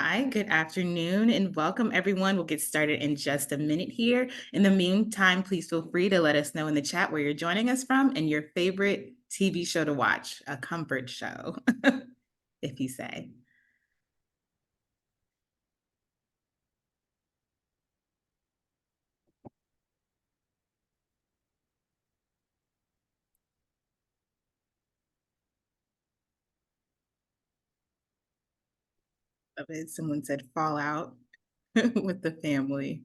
Hi, good afternoon, and welcome everyone. We'll get started in just a minute here. In the meantime, please feel free to let us know in the chat where you're joining us from and your favorite TV show to watch, a comfort show, if you say. Love it. Someone said Fallout with the family.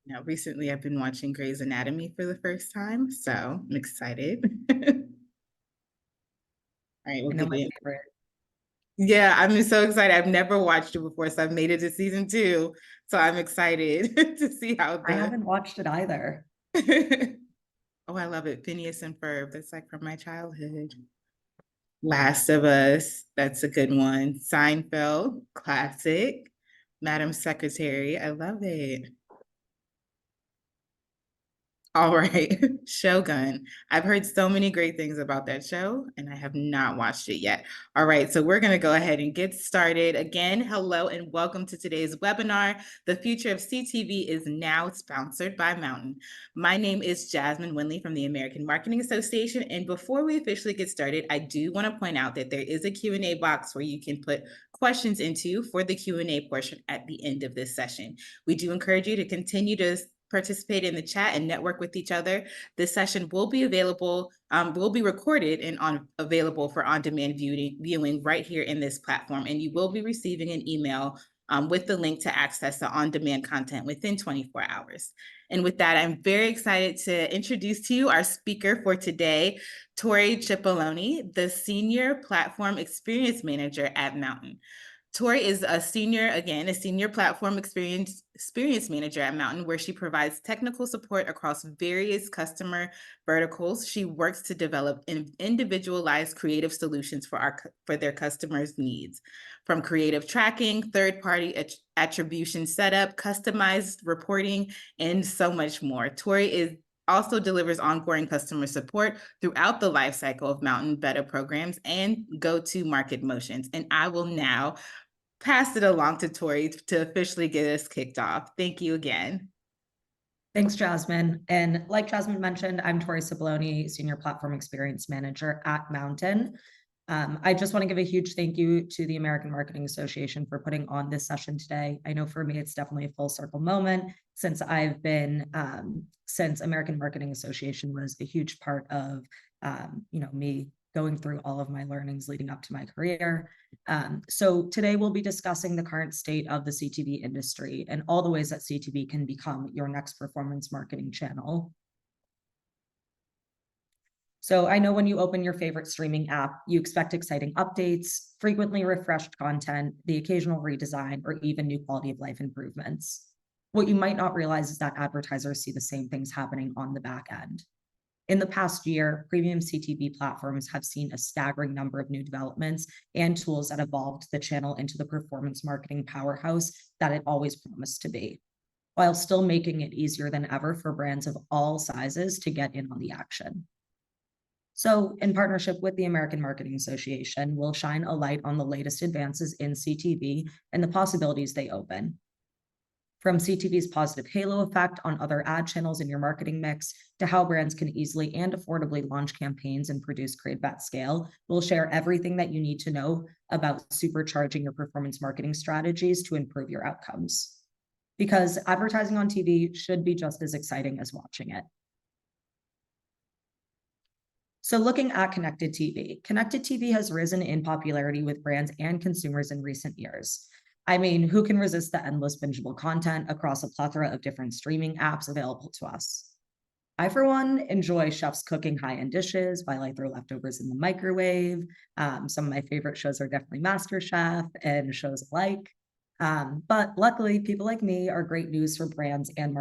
Now, recently I've been watching Grey's Anatomy for the first time, so I'm excited. All right, we'll I know get my in. favorite. Yeah, I'm so excited. I've never watched it before, so I've made it to season 2. So I'm excited to see how I the haven't watched it either. Oh, I love it. Phineas and Ferb. That's like from my childhood. Last of Us. That's a good one. Seinfeld. Classic. Madam Secretary. I love it. All right, Shogun. I've heard so many great things about that show, and I have not watched it yet. All right, so we're going to go ahead and get started. Again, hello and welcome to today's webinar. The Future of CTV is now sponsored by Mountain. My name is Jasmine Winley from the American Marketing Association, and before we officially get started, I do want to point out that there is a Q&A box where you can put questions into for the Q&A portion at the end of this session. We do encourage you to continue to participate in the chat and network with each other. This session will be recorded and available for on-demand viewing right here in this platform. And you will be receiving an email with the link to access the on-demand content within 24 hours. And with that, I'm very excited to introduce to you our speaker for today, Tori Cipollone, the Senior Platform Experience Manager at Mountain. Tori is a senior platform experience manager at Mountain, where she provides technical support across various customer verticals. She works to develop individualized creative solutions for their customers' needs, from creative tracking, third-party attribution setup, customized reporting, and so much more. Tori also delivers ongoing customer support throughout the life cycle of Mountain Beta programs and go-to-market motions. And I will now pass it along to Tori to officially get us kicked off. Thank you again. Thanks, Jasmine. And like Jasmine mentioned, I'm Tori Cipollone, Senior Platform Experience Manager at Mountain. I just want to give a huge thank you to the American Marketing Association for putting on this session today. I know for me, it's definitely a full circle moment since I've been, since American Marketing Association was a huge part of, me going through all of my learnings leading up to my career. So today we'll be discussing the current state of the CTV industry and all the ways that CTV can become your next performance marketing channel. So I know when you open your favorite streaming app, you expect exciting updates, frequently refreshed content, the occasional redesign, or even new quality of life improvements. What you might not realize is that advertisers see the same things happening on the back end. In the past year, premium CTV platforms have seen a staggering number of new developments and tools that evolved the channel into the performance marketing powerhouse that it always promised to be, while still making it easier than ever for brands of all sizes to get in on the action. So, in partnership with the American Marketing Association, we'll shine a light on the latest advances in CTV and the possibilities they open. From CTV's positive halo effect on other ad channels in your marketing mix to how brands can easily and affordably launch campaigns and produce creative at scale, we'll share everything that you need to know about supercharging your performance marketing strategies to improve your outcomes. Because advertising on TV should be just as exciting as watching it. So looking at connected TV has risen in popularity with brands and consumers in recent years. I mean, who can resist the endless bingeable content across a plethora of different streaming apps available to us? I, for one, enjoy chefs cooking high-end dishes while I throw leftovers in the microwave. Some of my favorite shows are definitely MasterChef and shows alike. But luckily, people like me are great news for brands and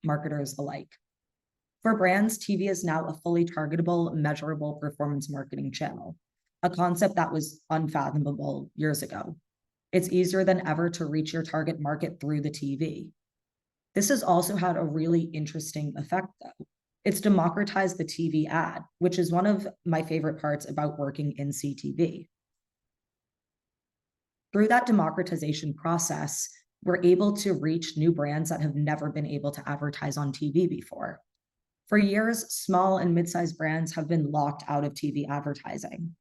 marketers alike. For brands, TV is now a fully targetable, measurable performance marketing channel, a concept that was unfathomable years ago. It's easier than ever to reach your target market through the TV. This has also had a really interesting effect, though. It's democratized the TV ad, which is one of my favorite parts about working in CTV. Through that democratization process, we're able to reach new brands that have never been able to advertise on TV before. For years, small and mid-sized brands have been locked out of TV advertising.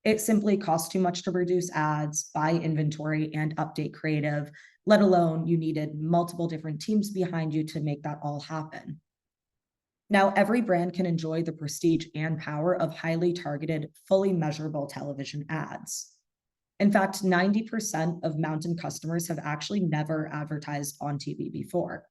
It simply costs too much to produce ads, buy inventory, and update creative, let alone you needed multiple different teams behind you to make that all happen. Now, every brand can enjoy the prestige and power of highly targeted, fully measurable television ads. In fact, 90% of Mountain customers have actually never advertised on TV before.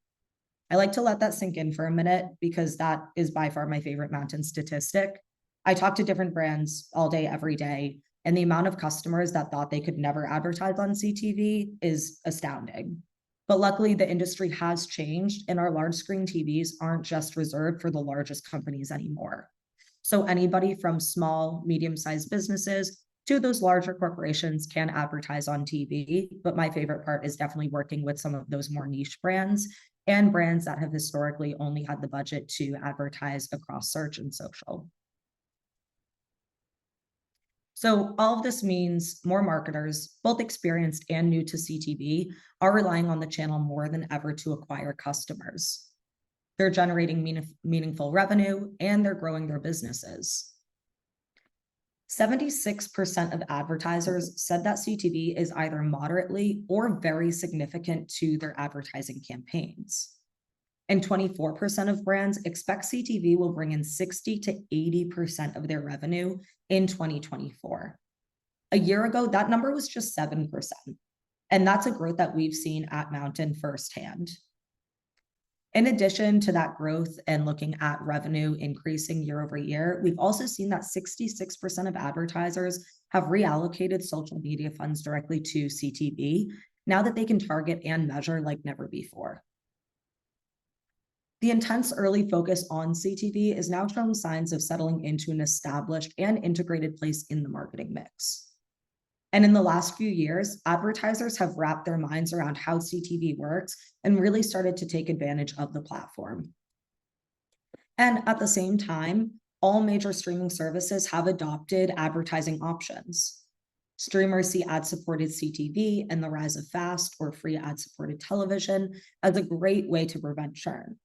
I like to let that sink in for a minute because that is by far my favorite Mountain statistic. I talk to different brands all day, every day, and the amount of customers that thought they could never advertise on CTV is astounding. But luckily, the industry has changed, and our large screen TVs aren't just reserved for the largest companies anymore. So anybody from small, medium-sized businesses to those larger corporations can advertise on TV. But my favorite part is definitely working with some of those more niche brands and brands that have historically only had the budget to advertise across search and social. So all of this means more marketers, both experienced and new to CTV, are relying on the channel more than ever to acquire customers. They're generating meaningful revenue, and they're growing their businesses. 76% of advertisers said that CTV is either moderately or very significant to their advertising campaigns. And 24% of brands expect CTV will bring in 60 to 80% of their revenue in 2024. A year ago, that number was just 7%. And that's a growth that we've seen at Mountain firsthand. In addition to that growth and looking at revenue increasing year over year, we've also seen that 66% of advertisers have reallocated social media funds directly to CTV now that they can target and measure like never before. The intense early focus on CTV is now showing signs of settling into an established and integrated place in the marketing mix. And in the last few years, advertisers have wrapped their minds around how CTV works and really started to take advantage of the platform. And at the same time, all major streaming services have adopted advertising options. Streamers see ad-supported CTV and the rise of fast or free ad-supported television as a great way to prevent churn.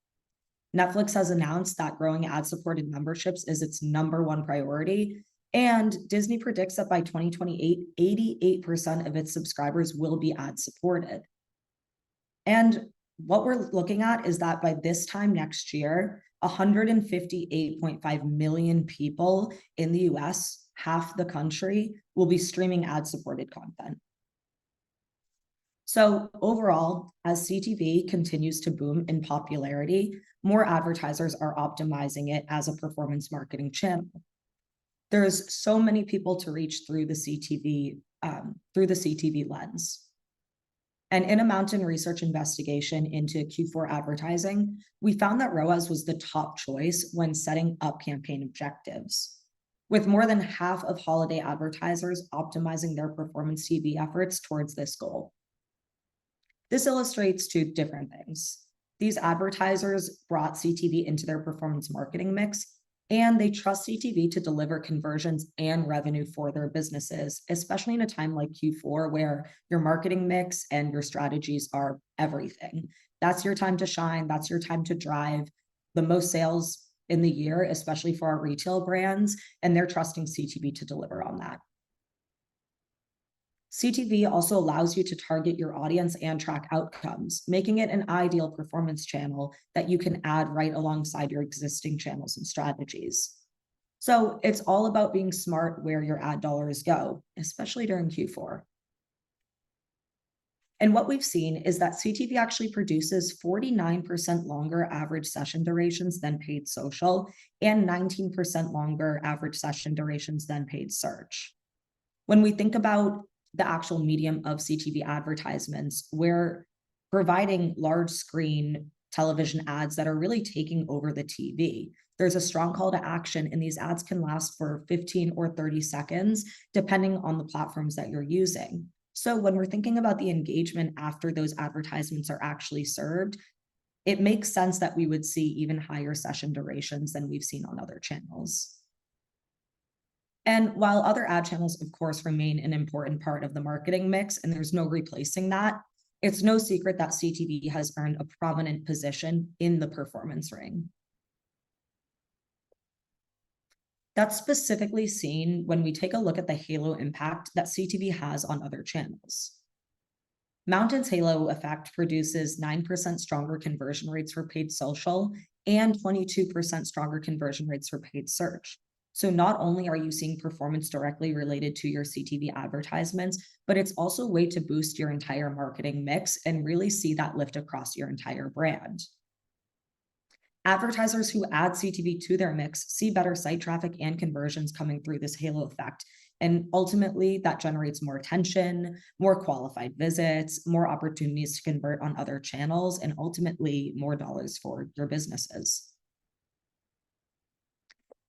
Netflix has announced that growing ad-supported memberships is its #1 priority, and Disney predicts that by 2028, 88% of its subscribers will be ad-supported. And what we're looking at is that by this time next year, 158.5 million people in the US, half the country, will be streaming ad-supported content. So overall, as CTV continues to boom in popularity, more advertisers are optimizing it as a performance marketing channel. There's so many people to reach through the CTV lens. And in a Mountain research investigation into Q4 advertising, we found that ROAS was the top choice when setting up campaign objectives, with more than half of holiday advertisers optimizing their performance TV efforts towards this goal. This illustrates two different things. These advertisers brought CTV into their performance marketing mix, and they trust CTV to deliver conversions and revenue for their businesses, especially in a time like Q4 where your marketing mix and your strategies are everything. That's your time to shine. That's your time to drive the most sales in the year, especially for our retail brands, and they're trusting CTV to deliver on that. CTV also allows you to target your audience and track outcomes, making it an ideal performance channel that you can add right alongside your existing channels and strategies. So it's all about being smart where your ad dollars go, especially during Q4. And what we've seen is that CTV actually produces 49% longer average session durations than paid social and 19% longer average session durations than paid search. When we think about the actual medium of CTV advertisements, we're providing large screen television ads that are really taking over the TV. There's a strong call to action, and these ads can last for 15 or 30 seconds, depending on the platforms that you're using. So when we're thinking about the engagement after those advertisements are actually served, it makes sense that we would see even higher session durations than we've seen on other channels. And while other ad channels, of course, remain an important part of the marketing mix, and there's no replacing that, it's no secret that CTV has earned a prominent position in the performance ring. That's specifically seen when we take a look at the halo impact that CTV has on other channels. Mountain's halo effect produces 9% stronger conversion rates for paid social and 22% stronger conversion rates for paid search. So not only are you seeing performance directly related to your CTV advertisements, but it's also a way to boost your entire marketing mix and really see that lift across your entire brand. Advertisers who add CTV to their mix see better site traffic and conversions coming through this halo effect. And ultimately, that generates more attention, more qualified visits, more opportunities to convert on other channels, and ultimately more dollars for your businesses.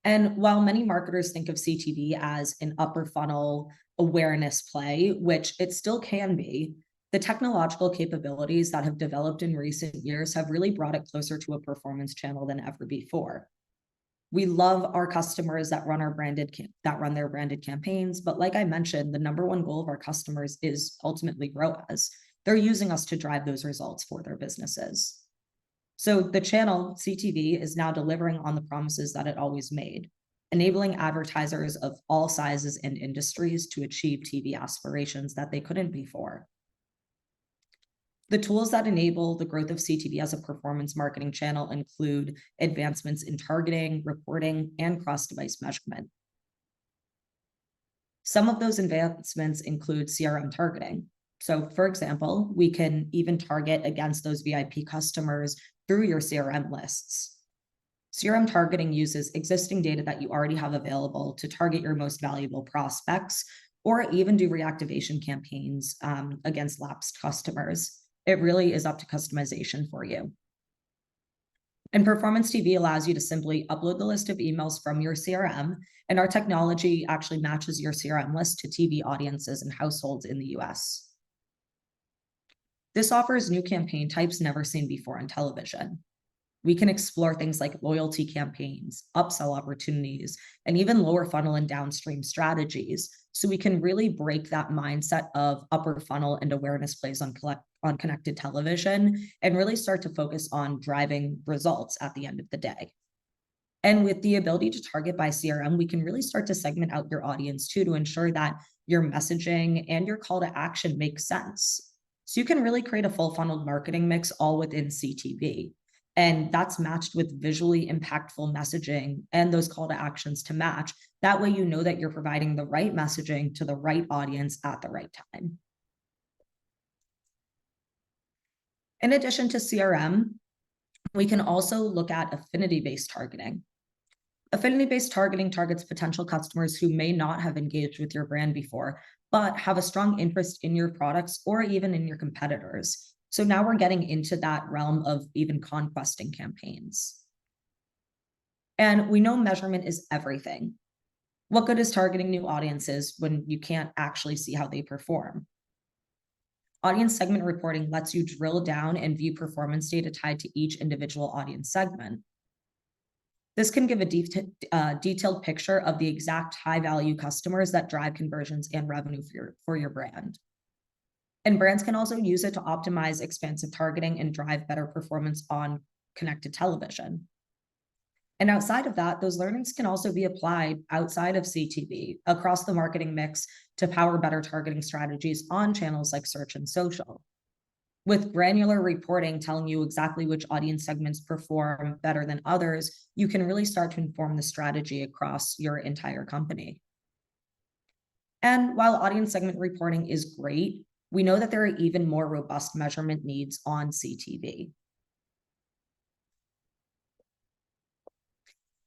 And while many marketers think of CTV as an upper funnel awareness play, which it still can be, the technological capabilities that have developed in recent years have really brought it closer to a performance channel than ever before. We love our customers that run their branded campaigns, but like I mentioned, the number one goal of our customers is ultimately ROAS. They're using us to drive those results for their businesses. So the channel CTV is now delivering on the promises that it always made, enabling advertisers of all sizes and industries to achieve TV aspirations that they couldn't before. The tools that enable the growth of CTV as a performance marketing channel include advancements in targeting, reporting, and cross-device measurement. Some of those advancements include CRM targeting. So, for example, we can even target against those VIP customers through your CRM lists. CRM targeting uses existing data that you already have available to target your most valuable prospects, or even do reactivation campaigns against lapsed customers. It really is up to customization for you. And Performance TV allows you to simply upload the list of emails from your CRM, and our technology actually matches your CRM list to TV audiences and households in the US. This offers new campaign types never seen before on television. We can explore things like loyalty campaigns, upsell opportunities, and even lower funnel and downstream strategies. So we can really break that mindset of upper funnel and awareness plays on connected television and really start to focus on driving results at the end of the day. And with the ability to target by CRM, we can really start to segment out your audience too, to ensure that your messaging and your call to action makes sense. So you can really create a full funnel marketing mix all within CTV. And that's matched with visually impactful messaging and those call to actions to match. That way, you know that you're providing the right messaging to the right audience at the right time. In addition to CRM, we can also look at affinity-based targeting. Affinity-based targeting targets potential customers who may not have engaged with your brand before, but have a strong interest in your products or even in your competitors. So now we're getting into that realm of even conquesting campaigns. And we know measurement is everything. What good is targeting new audiences when you can't actually see how they perform? Audience segment reporting lets you drill down and view performance data tied to each individual audience segment. This can give a detailed picture of the exact high-value customers that drive conversions and revenue for your brand. And brands can also use it to optimize expansive targeting and drive better performance on connected television. And outside of that, those learnings can also be applied outside of CTV across the marketing mix to power better targeting strategies on channels like search and social. With granular reporting telling you exactly which audience segments perform better than others, you can really start to inform the strategy across your entire company. And while audience segment reporting is great, we know that there are even more robust measurement needs on CTV.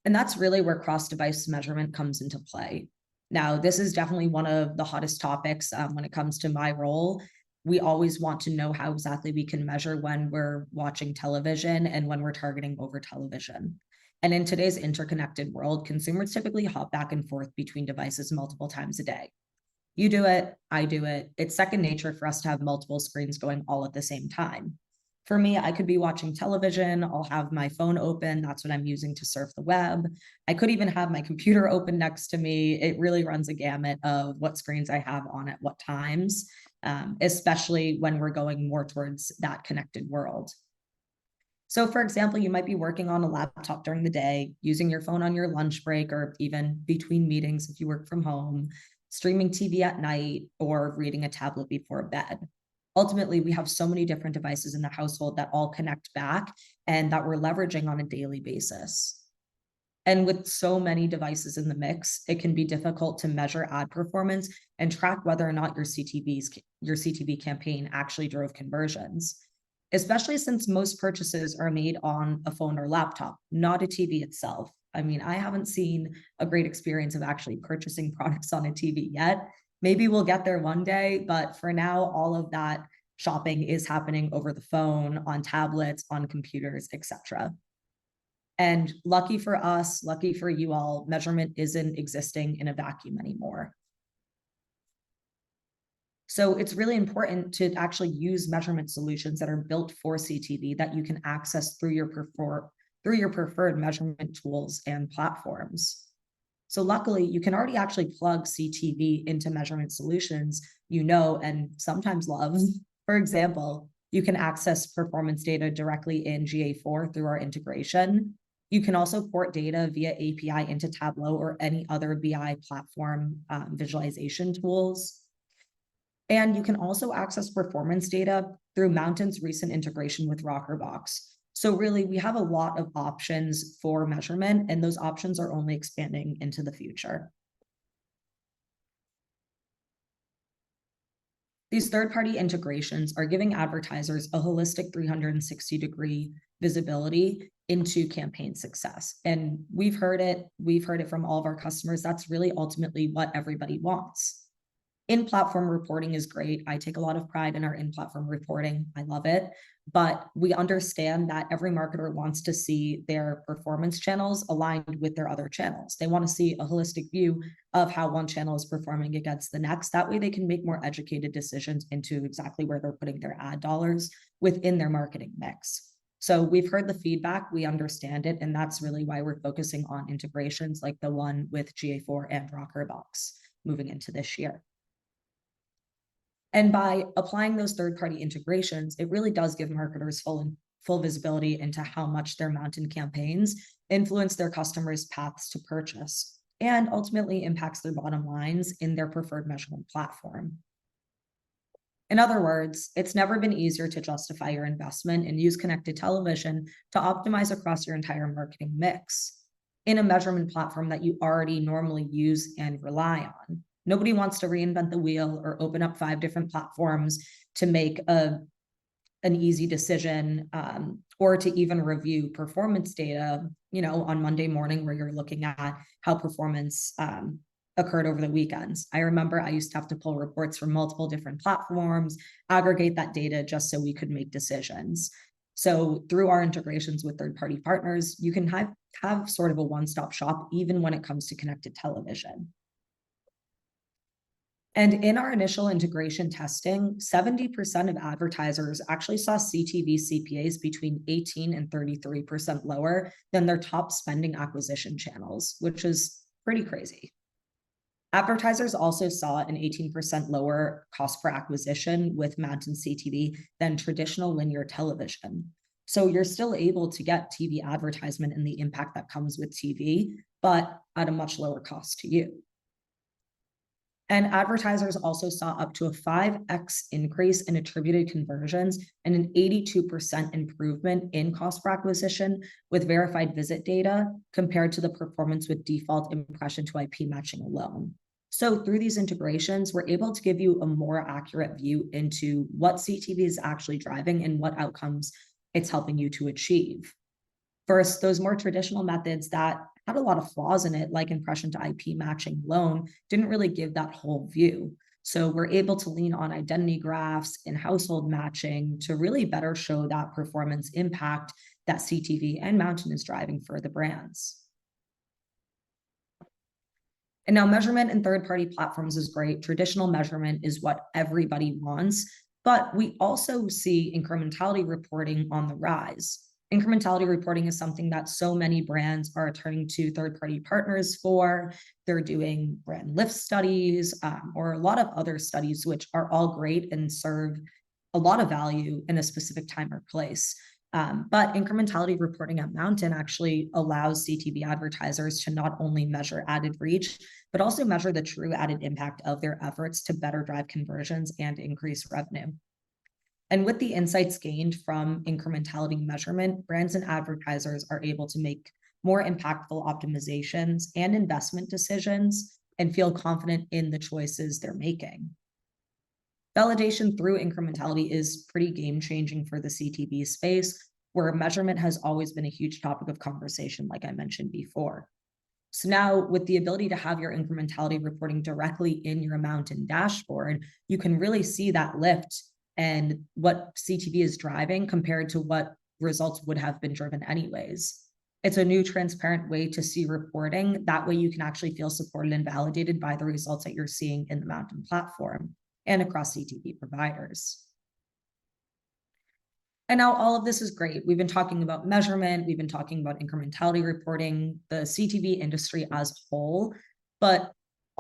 And that's really where cross-device measurement comes into play. Now, this is definitely one of the hottest topics when it comes to my role. We always want to know how exactly we can measure when we're watching television and when we're targeting over television. And in today's interconnected world, consumers typically hop back and forth between devices multiple times a day. You do it, I do it. It's second nature for us to have multiple screens going all at the same time. For me, I could be watching television, I'll have my phone open, that's what I'm using to surf the web. I could even have my computer open next to me. It really runs a gamut of what screens I have on at what times, especially when we're going more towards that connected world. So for example, you might be working on a laptop during the day, using your phone on your lunch break, or even between meetings if you work from home, streaming TV at night, or reading a tablet before bed. Ultimately, we have so many different devices in the household that all connect back and that we're leveraging on a daily basis. And with so many devices in the mix, it can be difficult to measure ad performance and track whether or not your CTV campaign actually drove conversions, especially since most purchases are made on a phone or laptop, not a TV itself. I mean, I haven't seen a great experience of actually purchasing products on a TV yet. Maybe we'll get there one day, but for now, all of that shopping is happening over the phone, on tablets, on computers, etc. And lucky for us, lucky for you all, measurement isn't existing in a vacuum anymore. So it's really important to actually use measurement solutions that are built for CTV that you can access through your preferred measurement tools and platforms. So luckily, you can already actually plug CTV into measurement solutions you know and sometimes love. For example, you can access performance data directly in GA4 through our integration. You can also port data via API into Tableau or any other BI platform visualization tools. And you can also access performance data through Mountain's recent integration with Rockerbox. So really, we have a lot of options for measurement, and those options are only expanding into the future. These third-party integrations are giving advertisers a holistic 360-degree visibility into campaign success. And we've heard it from all of our customers. That's really ultimately what everybody wants. In-platform reporting is great. I take a lot of pride in our in-platform reporting. I love it. But we understand that every marketer wants to see their performance channels aligned with their other channels. They want to see a holistic view of how one channel is performing against the next. That way they can make more educated decisions into exactly where they're putting their ad dollars within their marketing mix. So we've heard the feedback, we understand it, and that's really why we're focusing on integrations like the one with GA4 and Rockerbox moving into this year. And by applying those third-party integrations, it really does give marketers full visibility into how much their Mountain campaigns influence their customers' paths to purchase, and ultimately impacts their bottom lines in their preferred measurement platform. In other words, it's never been easier to justify your investment and use connected television to optimize across your entire marketing mix in a measurement platform that you already normally use and rely on. Nobody wants to reinvent the wheel or open up 5 different platforms to make an easy decision, or to even review performance data, on Monday morning where you're looking at how performance occurred over the weekends. I remember I used to have to pull reports from multiple different platforms, aggregate that data just so we could make decisions. So through our integrations with third-party partners, you can have sort of a one-stop shop even when it comes to connected television. And in our initial integration testing, 70% of advertisers actually saw CTV CPAs between 18 and 33% lower than their top spending acquisition channels, which is pretty crazy. Advertisers also saw an 18% lower cost per acquisition with Mountain CTV than traditional linear television. So you're still able to get TV advertisement and the impact that comes with TV, but at a much lower cost to you. And advertisers also saw up to a 5x increase in attributed conversions and an 82% improvement in cost per acquisition with verified visit data compared to the performance with default impression to IP matching alone. So through these integrations, we're able to give you a more accurate view into what CTV is actually driving and what outcomes it's helping you to achieve. First, those more traditional methods that had a lot of flaws in it, like impression to IP matching alone, didn't really give that whole view. So we're able to lean on identity graphs and household matching to really better show that performance impact that CTV and Mountain is driving for the brands. And now measurement in third-party platforms is great. Traditional measurement is what everybody wants, but we also see incrementality reporting on the rise. Incrementality reporting is something that so many brands are turning to third-party partners for. They're doing brand lift studies or a lot of other studies, which are all great and serve a lot of value in a specific time or place. But incrementality reporting at Mountain actually allows CTV advertisers to not only measure added reach, but also measure the true added impact of their efforts to better drive conversions and increase revenue. And with the insights gained from incrementality measurement, brands and advertisers are able to make more impactful optimizations and investment decisions and feel confident in the choices they're making. Validation through incrementality is pretty game-changing for the CTV space, where measurement has always been a huge topic of conversation, like I mentioned before. So now with the ability to have your incrementality reporting directly in your Mountain dashboard, you can really see that lift and what CTV is driving compared to what results would have been driven anyways. It's a new transparent way to see reporting. That way you can actually feel supported and validated by the results that you're seeing in the Mountain platform and across CTV providers. And now all of this is great. We've been talking about measurement, we've been talking about incrementality reporting, the CTV industry as a whole, but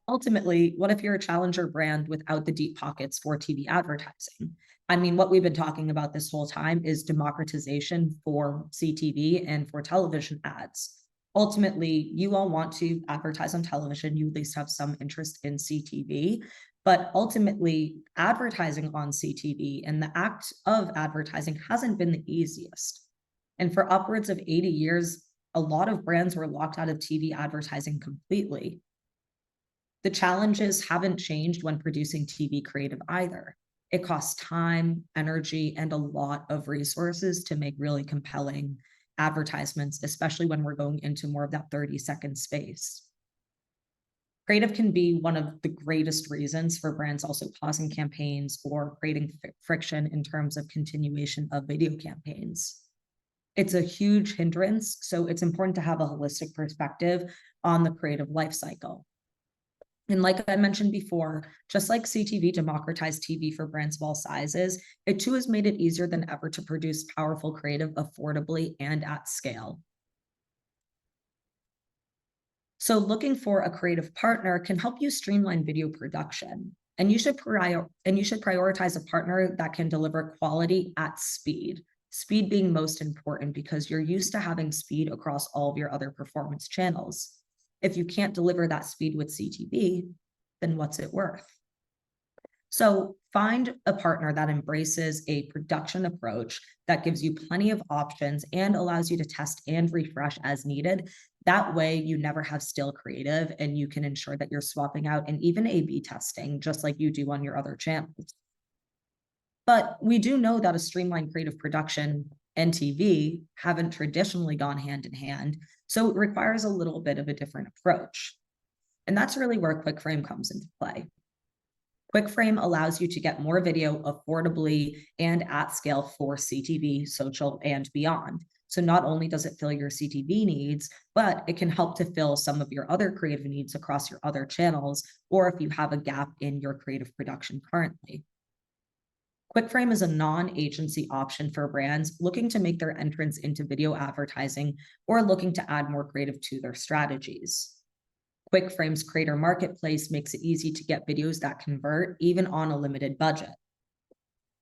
ultimately, what if you're a challenger brand without the deep pockets for TV advertising? I mean, what we've been talking about this whole time is democratization for CTV and for television ads. Ultimately, you all want to advertise on television, you at least have some interest in CTV, but ultimately advertising on CTV and the act of advertising hasn't been the easiest. And for upwards of 80 years, a lot of brands were locked out of TV advertising completely. The challenges haven't changed when producing TV creative either. It costs time, energy, and a lot of resources to make really compelling advertisements, especially when we're going into more of that 30-second space. Creative can be one of the greatest reasons for brands also pausing campaigns or creating friction in terms of continuation of video campaigns. It's a huge hindrance, so it's important to have a holistic perspective on the creative life cycle. And like I mentioned before, just like CTV democratized TV for brands of all sizes, it too has made it easier than ever to produce powerful creative affordably and at scale. So looking for a creative partner can help you streamline video production. And you should prioritize a partner that can deliver quality at speed. Speed being most important because you're used to having speed across all of your other performance channels. If you can't deliver that speed with CTV, then what's it worth? So find a partner that embraces a production approach that gives you plenty of options and allows you to test and refresh as needed. That way you never have still creative and you can ensure that you're swapping out and even A/B testing just like you do on your other channels. But we do know that a streamlined creative production and TV haven't traditionally gone hand in hand, so it requires a little bit of a different approach. And that's really where QuickFrame comes into play. QuickFrame allows you to get more video affordably and at scale for CTV, social, and beyond. So not only does it fill your CTV needs, but it can help to fill some of your other creative needs across your other channels, or if you have a gap in your creative production currently. QuickFrame is a non-agency option for brands looking to make their entrance into video advertising or looking to add more creative to their strategies. QuickFrame's creator marketplace makes it easy to get videos that convert even on a limited budget.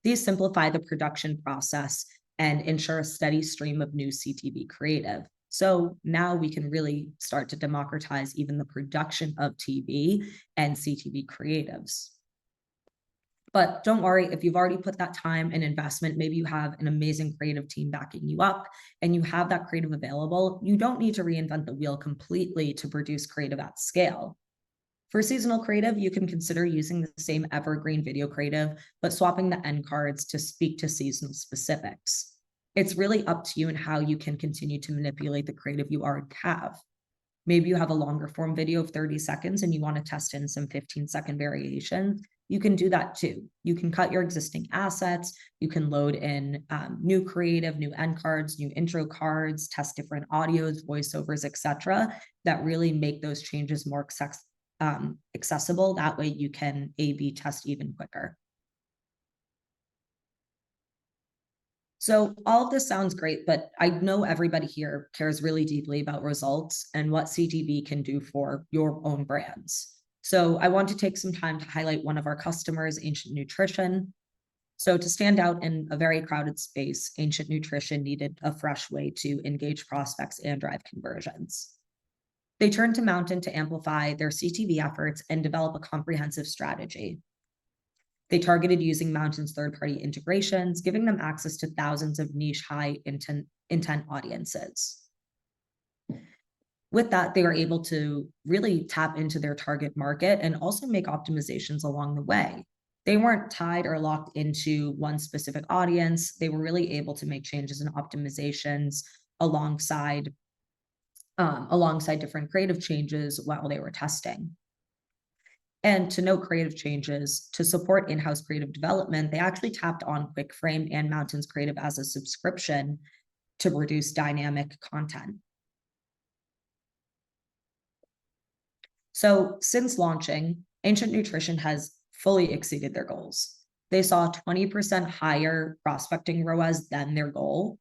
These simplify the production process and ensure a steady stream of new CTV creative. So now we can really start to democratize even the production of TV and CTV creatives. But don't worry, if you've already put that time and investment, maybe you have an amazing creative team backing you up and you have that creative available, you don't need to reinvent the wheel completely to produce creative at scale. For seasonal creative, you can consider using the same evergreen video creative, but swapping the end cards to speak to seasonal specifics. It's really up to you and how you can continue to manipulate the creative you already have. Maybe you have a longer form video of 30 seconds and you want to test in some 15-second variations. you can do that too. You can cut your existing assets. You can load in new creative, new end cards, new intro cards, test different audios, voiceovers, etc. that really make those changes more accessible. That way you can A/B test even quicker. So all of this sounds great, but I know everybody here cares really deeply about results and what CTV can do for your own brands. So I want to take some time to highlight one of our customers, Ancient Nutrition. So to stand out in a very crowded space, Ancient Nutrition needed a fresh way to engage prospects and drive conversions. They turned to Mountain to amplify their CTV efforts and develop a comprehensive strategy. They targeted using Mountain's third-party integrations, giving them access to thousands of niche high intent audiences. With that, they were able to really tap into their target market and also make optimizations along the way. They weren't tied or locked into one specific audience. They were really able to make changes and optimizations alongside different creative changes while they were testing. And to note creative changes, to support in-house creative development, they actually tapped on QuickFrame and Mountain's Creative as a subscription to produce dynamic content. So since launching, Ancient Nutrition has fully exceeded their goals. They saw 20% higher prospecting ROAS than their goal.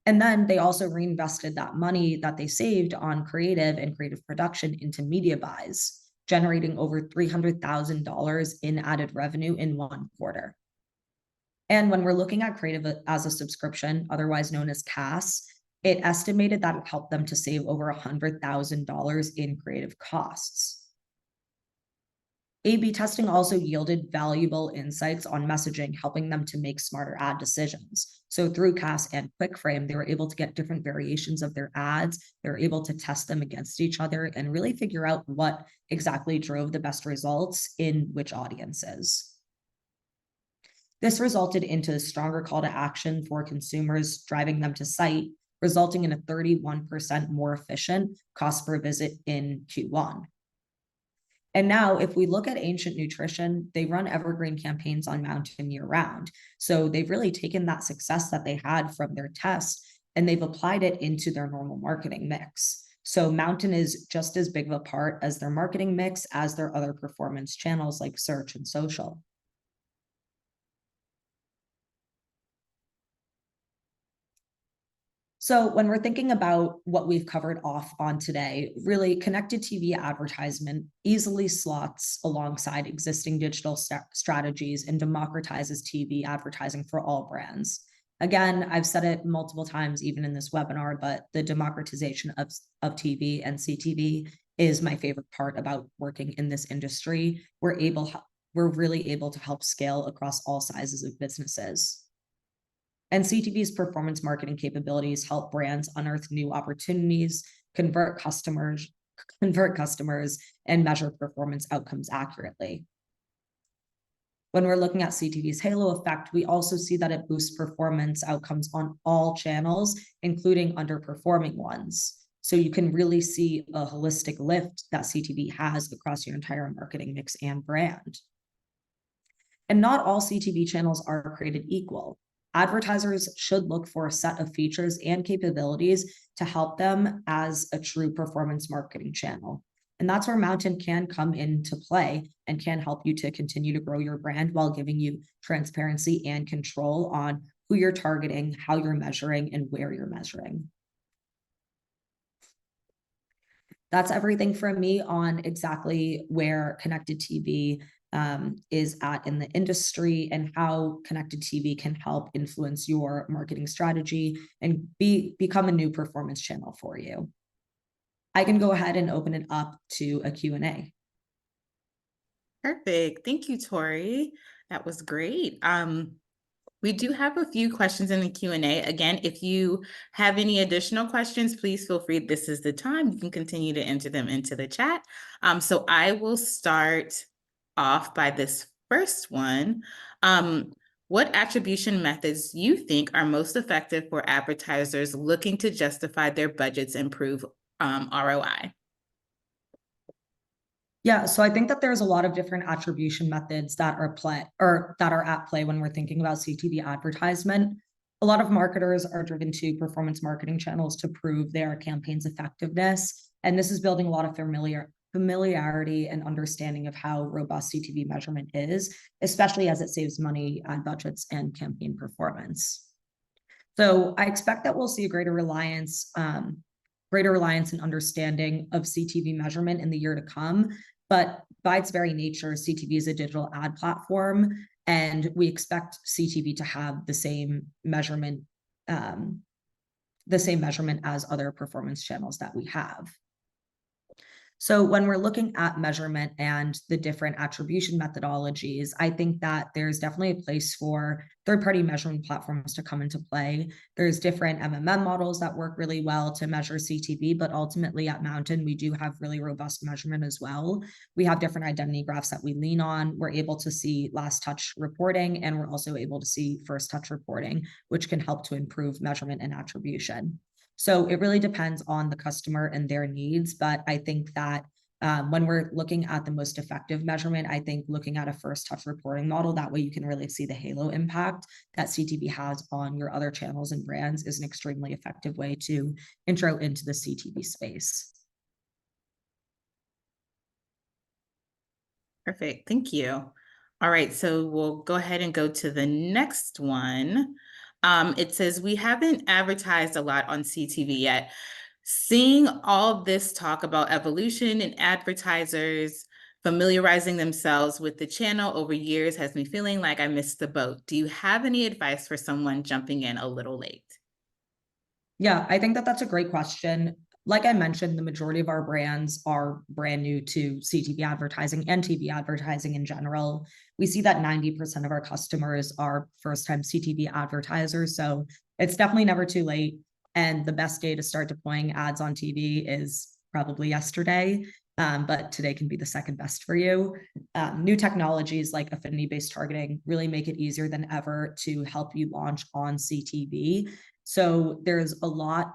And then they also reinvested that money that they saved on creative and creative production into media buys, generating over $300,000 in added revenue in one quarter. And when we're looking at creative as a subscription, otherwise known as CAS, it estimated that it helped them to save over $100,000 in creative costs. A/B testing also yielded valuable insights on messaging, helping them to make smarter ad decisions. So through CAS and QuickFrame, they were able to get different variations of their ads. They were able to test them against each other and really figure out what exactly drove the best results in which audiences. This resulted into a stronger call to action for consumers, driving them to site, resulting in a 31% more efficient cost per visit in Q1. And now, if we look at Ancient Nutrition, they run evergreen campaigns on Mountain year round. So they've really taken that success that they had from their test and they've applied it into their normal marketing mix. So Mountain is just as big of a part as their marketing mix as their other performance channels like search and social. So when we're thinking about what we've covered off on today, really connected TV advertisement easily slots alongside existing digital strategies and democratizes TV advertising for all brands. Again, I've said it multiple times, even in this webinar, but the democratization of TV and CTV is my favorite part about working in this industry. We're really able to help scale across all sizes of businesses. And CTV's performance marketing capabilities help brands unearth new opportunities, convert customers, and measure performance outcomes accurately. When we're looking at CTV's halo effect, we also see that it boosts performance outcomes on all channels, including underperforming ones. So you can really see a holistic lift that CTV has across your entire marketing mix and brand. And not all CTV channels are created equal. Advertisers should look for a set of features and capabilities to help them as a true performance marketing channel. And that's where Mountain can come into play and can help you to continue to grow your brand while giving you transparency and control on who you're targeting, how you're measuring, and where you're measuring. That's everything from me on exactly where connected TV is at in the industry and how connected TV can help influence your marketing strategy and become a new performance channel for you. I can go ahead and open it up to a Q&A. Perfect. Thank you, Tori. That was great. We do have a few questions in the Q&A. Again, if you have any additional questions, please feel free. This is the time. You can continue to enter them into the chat. So I will start off by this first one. What attribution methods you think are most effective for advertisers looking to justify their budgets, improve ROI? Yeah, so I think that there's a lot of different attribution methods that are at play when we're thinking about CTV advertisement. A lot of marketers are driven to performance marketing channels to prove their campaign's effectiveness, and this is building a lot of familiarity and understanding of how robust CTV measurement is, especially as it saves money on budgets and campaign performance. So I expect that we'll see a greater reliance and understanding of CTV measurement in the year to come. But by its very nature, CTV is a digital ad platform, and we expect CTV to have the same measurement as other performance channels that we have. So when we're looking at measurement and the different attribution methodologies, I think that there's definitely a place for third-party measurement platforms to come into play. There's different MMM models that work really well to measure CTV, but ultimately at Mountain, we do have really robust measurement as well. We have different identity graphs that we lean on. We're able to see last touch reporting, and we're also able to see first touch reporting, which can help to improve measurement and attribution. So it really depends on the customer and their needs. But I think that when we're looking at the most effective measurement, I think looking at a first touch reporting model, that way you can really see the halo impact that CTV has on your other channels and brands is an extremely effective way to intro into the CTV space. Perfect. Thank you. All right, so we'll go ahead and go to the next one. It says, we haven't advertised a lot on CTV yet. Seeing all this talk about evolution and advertisers familiarizing themselves with the channel over years has me feeling like I missed the boat. Do you have any advice for someone jumping in a little late? Yeah, I think that that's a great question. Like I mentioned, the majority of our brands are brand new to CTV advertising and TV advertising in general. We see that 90% of our customers are first-time CTV advertisers, so it's definitely never too late. And the best day to start deploying ads on TV is probably yesterday, but today can be the second best for you. New technologies like affinity-based targeting really make it easier than ever to help you launch on CTV. So there's a lot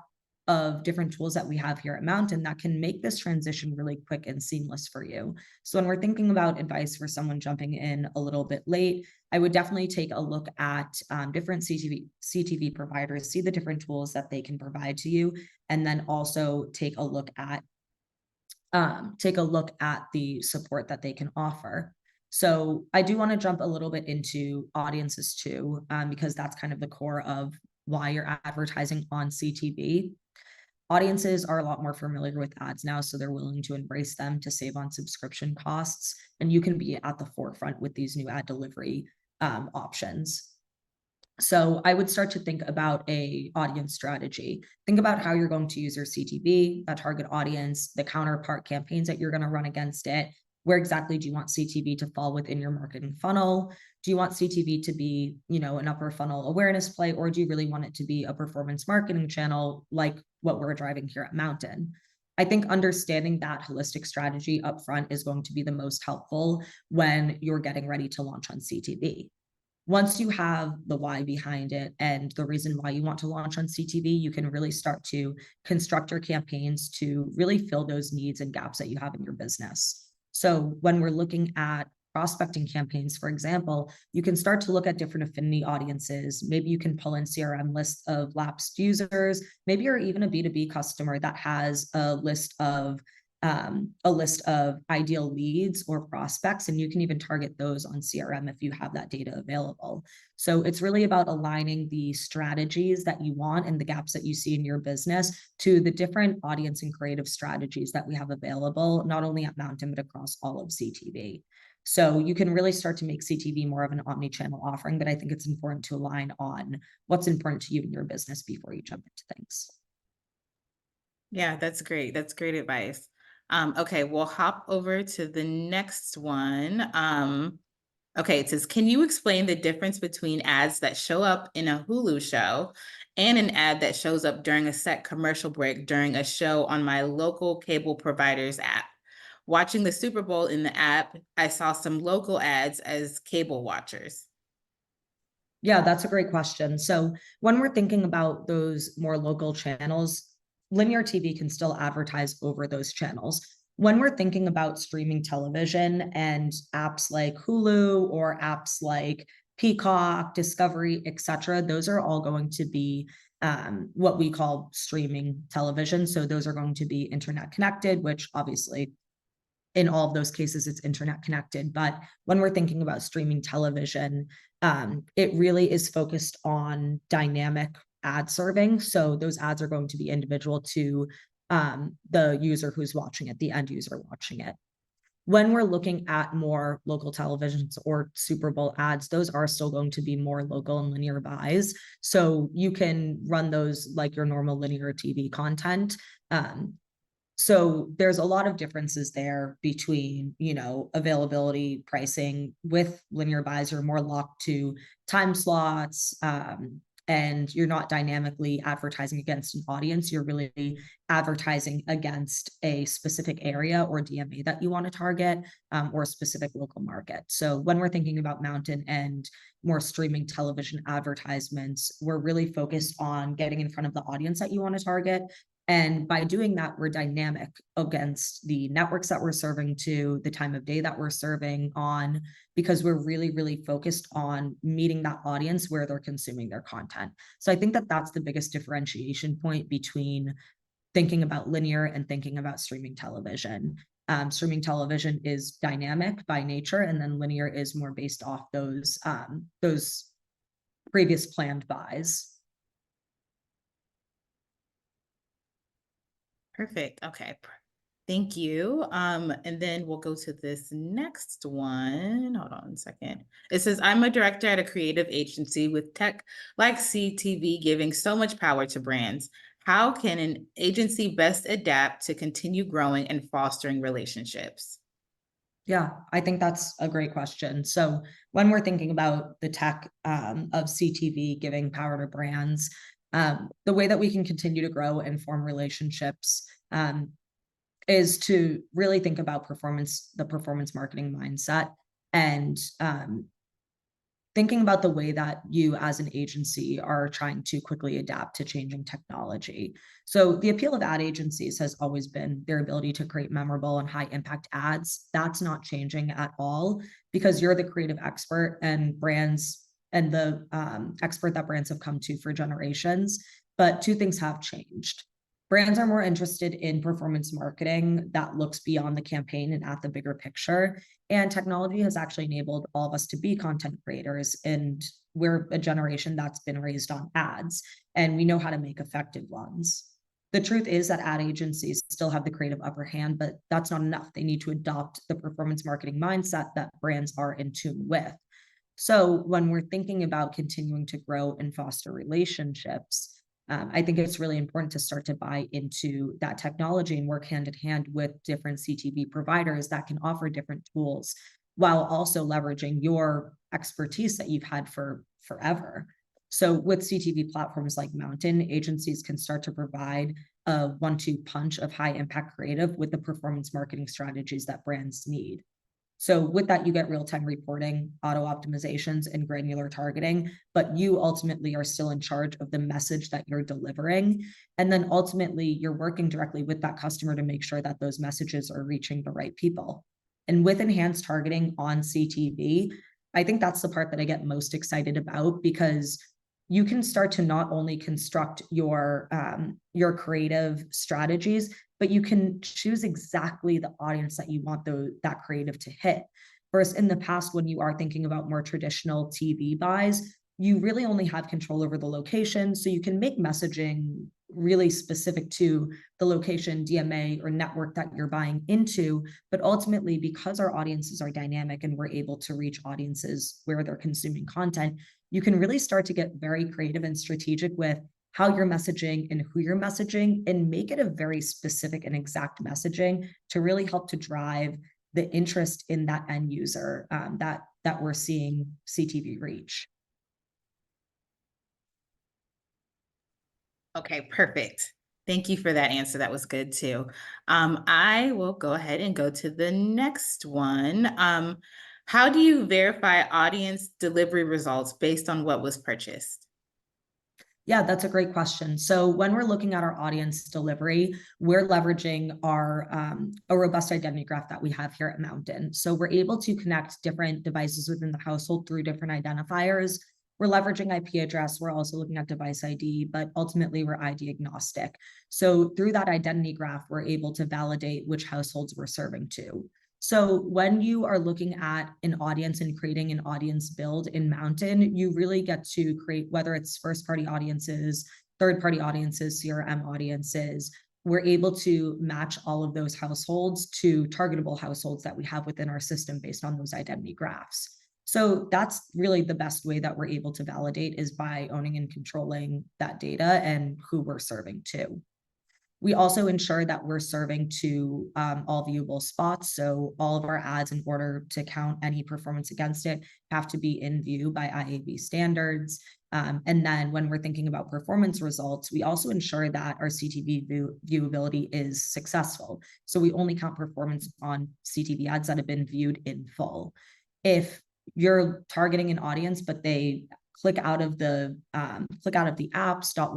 of different tools that we have here at Mountain that can make this transition really quick and seamless for you. So when we're thinking about advice for someone jumping in a little bit late, I would definitely take a look at different CTV providers, see the different tools that they can provide to you, and then also take a look at the support that they can offer. So I do want to jump a little bit into audiences too, because that's kind of the core of why you're advertising on CTV. Audiences are a lot more familiar with ads now, so they're willing to embrace them to save on subscription costs. And you can be at the forefront with these new ad delivery options. So I would start to think about a audience strategy. Think about how you're going to use your CTV, a target audience, the counterpart campaigns that you're going to run against it. Where exactly do you want CTV to fall within your marketing funnel? Do you want CTV to be, an upper funnel awareness play, or do you really want it to be a performance marketing channel like what we're driving here at Mountain? I think understanding that holistic strategy upfront is going to be the most helpful when you're getting ready to launch on CTV. Once you have the why behind it and the reason why you want to launch on CTV, you can really start to construct your campaigns to really fill those needs and gaps that you have in your business. So when we're looking at prospecting campaigns, for example, you can start to look at different affinity audiences. Maybe you can pull in CRM lists of lapsed users. Maybe you're even a B2B customer that has a list of ideal leads or prospects, and you can even target those on CRM if you have that data available. So it's really about aligning the strategies that you want and the gaps that you see in your business to the different audience and creative strategies that we have available, not only at Mountain, but across all of CTV. So you can really start to make CTV more of an omni-channel offering, but I think it's important to align on what's important to you in your business before you jump into things. Yeah, that's great. That's great advice. Okay, we'll hop over to the next one. Okay, it says, can you explain the difference between ads that show up in a Hulu show and an ad that shows up during a set commercial break during a show on my local cable provider's app? Watching the Super Bowl in the app, I saw some local ads as cable watchers. Yeah, that's a great question. So when we're thinking about those more local channels, linear TV can still advertise over those channels. When we're thinking about streaming television and apps like Hulu or apps like Peacock, Discovery, etc., those are all going to be what we call streaming television. So those are going to be internet connected, which obviously in all of those cases, it's internet connected. But when we're thinking about streaming television, it really is focused on dynamic ad serving. So those ads are going to be individual to the user who's watching it, the end user watching it. When we're looking at more local televisions or Super Bowl ads, those are still going to be more local and linear buys. So you can run those like your normal linear TV content. So there's a lot of differences there between, availability, pricing. With linear buys, you're more locked to time slots, and you're not dynamically advertising against an audience. You're really advertising against a specific area or DMA that you want to target, or a specific local market. So when we're thinking about Mountain and more streaming television advertisements, we're really focused on getting in front of the audience that you want to target. And by doing that, we're dynamic against the networks that we're serving to, the time of day that we're serving on, because we're really, really focused on meeting that audience where they're consuming their content. So I think that that's the biggest differentiation point between thinking about linear and thinking about streaming television. Streaming television is dynamic by nature, and then linear is more based off those previous planned buys. Perfect. Okay. Thank you. And then we'll go to this next one. Hold on a second. It says, I'm a director at a creative agency with tech like CTV giving so much power to brands. How can an agency best adapt to continue growing and fostering relationships? Yeah, I think that's a great question. So when we're thinking about the tech of CTV giving power to brands, the way that we can continue to grow and form relationships is to really think about the performance marketing mindset, and thinking about the way that you as an agency are trying to quickly adapt to changing technology. So the appeal of ad agencies has always been their ability to create memorable and high impact ads. That's not changing at all, because you're the creative expert and brands and the expert that brands have come to for generations. But two things have changed. Brands are more interested in performance marketing that looks beyond the campaign and at the bigger picture. And technology has actually enabled all of us to be content creators. And we're a generation that's been raised on ads, and we know how to make effective ones. The truth is that ad agencies still have the creative upper hand, but that's not enough. They need to adopt the performance marketing mindset that brands are in tune with. So when we're thinking about continuing to grow and foster relationships, I think it's really important to start to buy into that technology and work hand in hand with different CTV providers that can offer different tools, while also leveraging your expertise that you've had for forever. So with CTV platforms like Mountain, agencies can start to provide a 1-2 punch of high impact creative with the performance marketing strategies that brands need. So with that, you get real-time reporting, auto optimizations, and granular targeting, but you ultimately are still in charge of the message that you're delivering. And then ultimately, you're working directly with that customer to make sure that those messages are reaching the right people. And with enhanced targeting on CTV, I think that's the part that I get most excited about, because you can start to not only construct your creative strategies, but you can choose exactly the audience that you want that creative to hit. Whereas in the past, when you are thinking about more traditional TV buys, you really only have control over the location. So you can make messaging really specific to the location, DMA, or network that you're buying into. But ultimately, because our audiences are dynamic and we're able to reach audiences where they're consuming content, you can really start to get very creative and strategic with how you're messaging and who you're messaging, and make it a very specific and exact messaging to really help to drive the interest in that end user that we're seeing CTV reach. Okay, perfect. Thank you for that answer. That was good too. I will go ahead and go to the next one. How do you verify audience delivery results based on what was purchased? Yeah, that's a great question. So when we're looking at our audience delivery, we're leveraging our a robust identity graph that we have here at Mountain. So we're able to connect different devices within the household through different identifiers. We're leveraging IP address. We're also looking at device ID, but ultimately we're ID agnostic. So through that identity graph, we're able to validate which households we're serving to. So when you are looking at an audience and creating an audience build in Mountain, you really get to create, whether it's first party audiences, third party audiences, CRM audiences, we're able to match all of those households to targetable households that we have within our system based on those identity graphs. So that's really the best way that we're able to validate, is by owning and controlling that data and who we're serving to. We also ensure that we're serving to all viewable spots. So all of our ads, in order to count any performance against it, have to be in view by IAB standards. And then when we're thinking about performance results, we also ensure that our CTV viewability is successful. So we only count performance on CTV ads that have been viewed in full. If you're targeting an audience, but they click out of the app, stop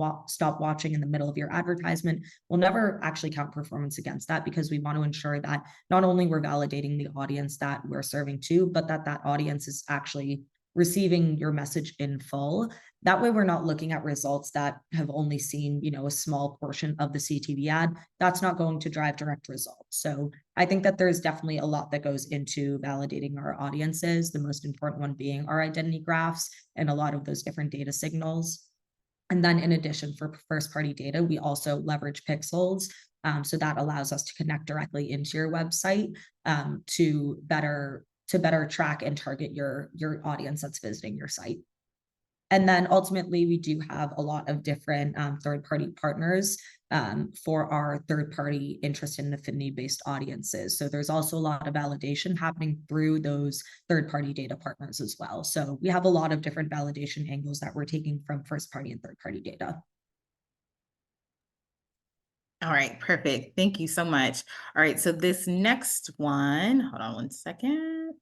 watching in the middle of your advertisement, we'll never actually count performance against that, because we want to ensure that not only we're validating the audience that we're serving to, but that audience is actually receiving your message in full. That way we're not looking at results that have only seen, a small portion of the CTV ad. That's not going to drive direct results. So I think that there's definitely a lot that goes into validating our audiences, the most important one being our identity graphs and a lot of those different data signals. And then in addition, for first party data, we also leverage pixels. So that allows us to connect directly into your website to better track and target your audience that's visiting your site. And then ultimately, we do have a lot of different third-party partners for our third-party interest and affinity-based audiences. So there's also a lot of validation happening through those third-party data partners as well. So we have a lot of different validation angles that we're taking from first-party and third-party data. All right, perfect. Thank you so much. All right, so this next one, hold on one second.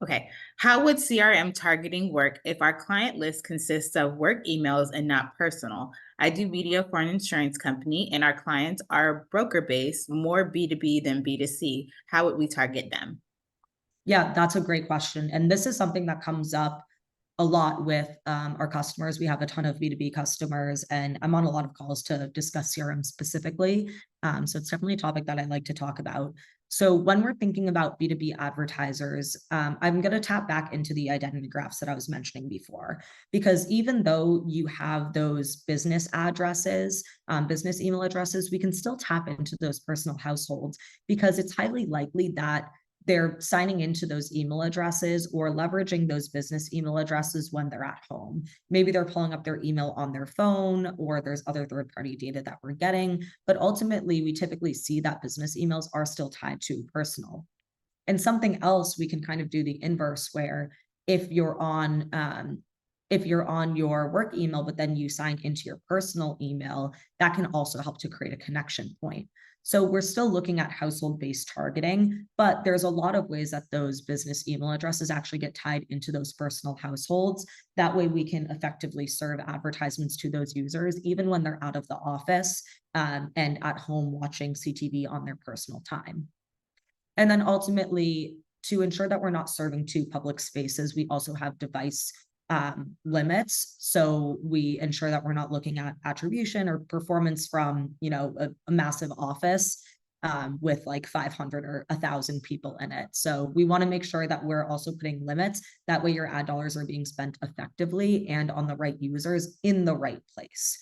Okay. How would CRM targeting work if our client list consists of work emails and not personal? I do media for an insurance company, and our clients are broker based, more B2B than B2C. How would we target them? Yeah, that's a great question. And this is something that comes up a lot with our customers. We have a ton of B2B customers, and I'm on a lot of calls to discuss CRM specifically. So it's definitely a topic that I like to talk about. So when we're thinking about B2B advertisers, I'm going to tap back into the identity graphs that I was mentioning before, because even though you have those business addresses, business email addresses, we can still tap into those personal households, because it's highly likely that they're signing into those email addresses or leveraging those business email addresses when they're at home. Maybe they're pulling up their email on their phone, or there's other third-party data that we're getting. But ultimately, we typically see that business emails are still tied to personal. And something else, we can kind of do the inverse, where if you're on your work email, but then you sign into your personal email, that can also help to create a connection point. So we're still looking at household-based targeting, but there's a lot of ways that those business email addresses actually get tied into those personal households. That way we can effectively serve advertisements to those users, even when they're out of the office and at home watching CTV on their personal time. And then ultimately, to ensure that we're not serving to public spaces, we also have device limits. So we ensure that we're not looking at attribution or performance from, a massive office with like 500 or 1,000 people in it. So we want to make sure that we're also putting limits. That way your ad dollars are being spent effectively and on the right users in the right place.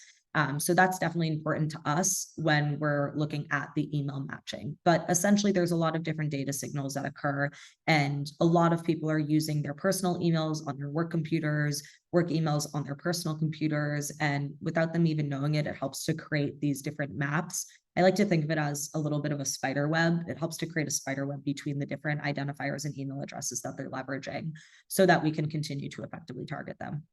So that's definitely important to us when we're looking at the email matching. But essentially, there's a lot of different data signals that occur, and a lot of people are using their personal emails on their work computers, work emails on their personal computers, and without them even knowing it, it helps to create these different maps. I like to think of it as a little bit of a spider web. It helps to create a spider web between the different identifiers and email addresses that they're leveraging, so that we can continue to effectively target them.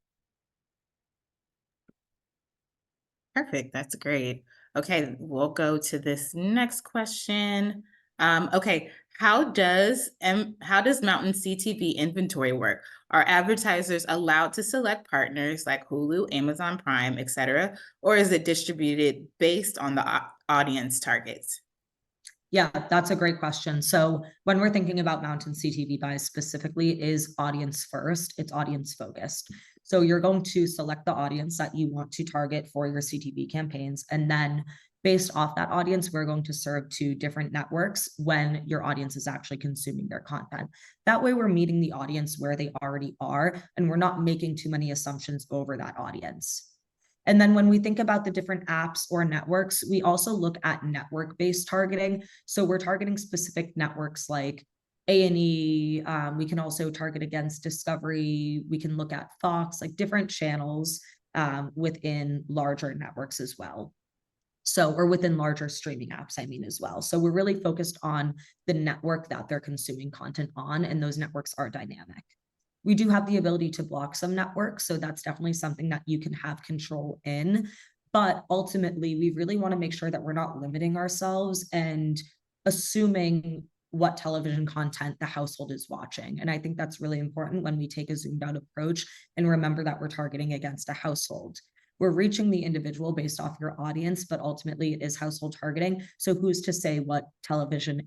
Perfect. That's great. Okay, we'll go to this next question. Okay, how does Mountain CTV inventory work? Are advertisers allowed to select partners like Hulu, Amazon Prime, etc., or is it distributed based on the audience targets? Yeah, that's a great question. So when we're thinking about Mountain CTV buys specifically, is audience first, it's audience focused. So you're going to select the audience that you want to target for your CTV campaigns. And then based off that audience, we're going to serve to different networks when your audience is actually consuming their content. That way we're meeting the audience where they already are, and we're not making too many assumptions over that audience. And then when we think about the different apps or networks, we also look at network-based targeting. So we're targeting specific networks like A&E. We can also target against Discovery. We can look at Fox, like different channels within larger networks as well. So, or within larger streaming apps, I mean, as well. So we're really focused on the network that they're consuming content on, and those networks are dynamic. We do have the ability to block some networks, so that's definitely something that you can have control in. But ultimately, we really want to make sure that we're not limiting ourselves and assuming what television content the household is watching. And I think that's really important when we take a zoomed out approach and remember that we're targeting against a household. We're reaching the individual based off your audience, but ultimately it is household targeting. So who's to say what television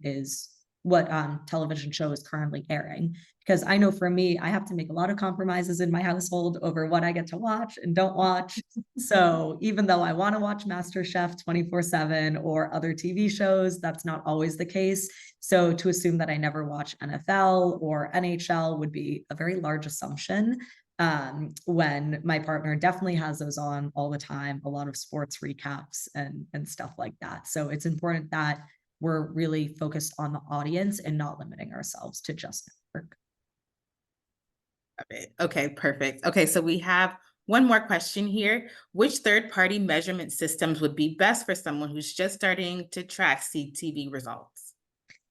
show is currently airing? Because I know for me, I have to make a lot of compromises in my household over what I get to watch and don't watch. So even though I want to watch MasterChef 24/7 or other TV shows, that's not always the case. So to assume that I never watch NFL or NHL would be a very large assumption, when my partner definitely has those on all the time, a lot of sports recaps and stuff like that. So it's important that we're really focused on the audience and not limiting ourselves to just network. Okay, perfect. Okay, so we have one more question here. Which third-party measurement systems would be best for someone who's just starting to track CTV results?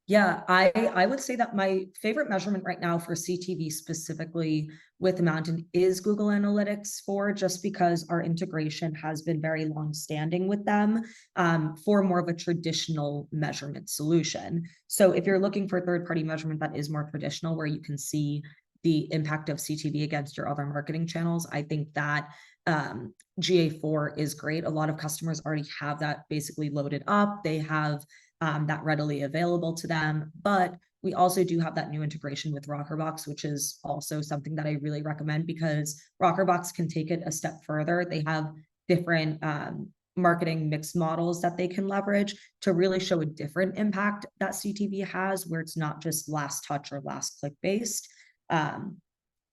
Yeah, I would say that my favorite measurement right now for CTV specifically with Mountain is Google Analytics, for just because our integration has been very long-standing with them, for more of a traditional measurement solution. So if you're looking for third-party measurement that is more traditional, where you can see the impact of CTV against your other marketing channels, I think that GA4 is great. A lot of customers already have that basically loaded up. They have that readily available to them. But we also do have that new integration with Rockerbox, which is also something that I really recommend, because Rockerbox can take it a step further. They have different marketing mix models that they can leverage to really show a different impact that CTV has, where it's not just last touch or last click based.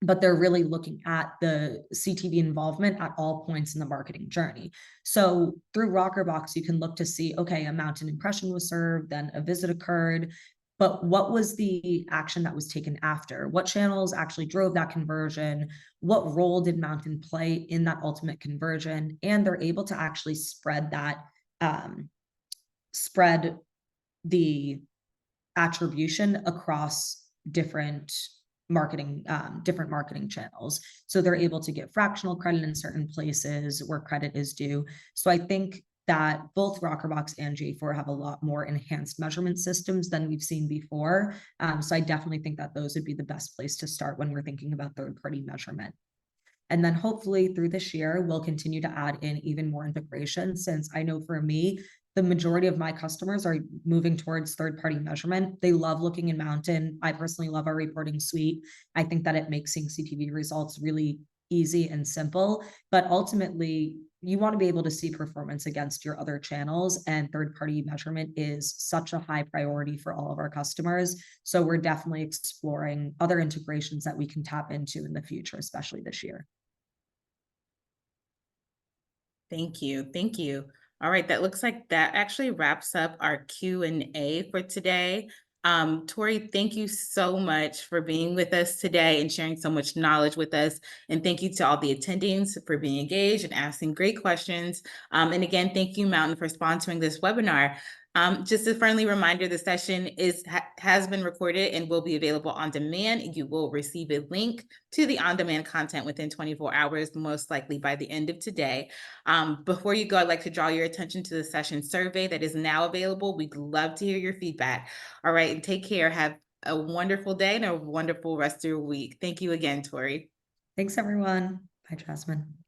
But they're really looking at the CTV involvement at all points in the marketing journey. So through Rockerbox, you can look to see, okay, a Mountain impression was served, then a visit occurred, but what was the action that was taken after? What channels actually drove that conversion? What role did Mountain play in that ultimate conversion? And they're able to actually spread that, spread the attribution across different marketing channels. So they're able to get fractional credit in certain places where credit is due. So I think that both Rockerbox and J4 have a lot more enhanced measurement systems than we've seen before. So I definitely think that those would be the best place to start when we're thinking about third-party measurement. And then hopefully through this year, we'll continue to add in even more integration, since I know for me, the majority of my customers are moving towards third-party measurement. They love looking in Mountain. I personally love our reporting suite. I think that it makes seeing CTV results really easy and simple, but ultimately you want to be able to see performance against your other channels, and third-party measurement is such a high priority for all of our customers. So we're definitely exploring other integrations that we can tap into in the future, especially this year. Thank you. Thank you. All right, that looks like that actually wraps up our Q&A for today. Tori, thank you so much for being with us today and sharing so much knowledge with us. And thank you to all the attendings for being engaged and asking great questions. And again, thank you, Mountain, for sponsoring this webinar. Just a friendly reminder, the session has been recorded and will be available on demand. You will receive a link to the on-demand content within 24 hours, most likely by the end of today. Before you go, I'd like to draw your attention to the session survey that is now available. We'd love to hear your feedback. All right, and take care. Have a wonderful day and a wonderful rest of your week. Thank you again, Tori. Thanks, everyone. Bye, Jasmine.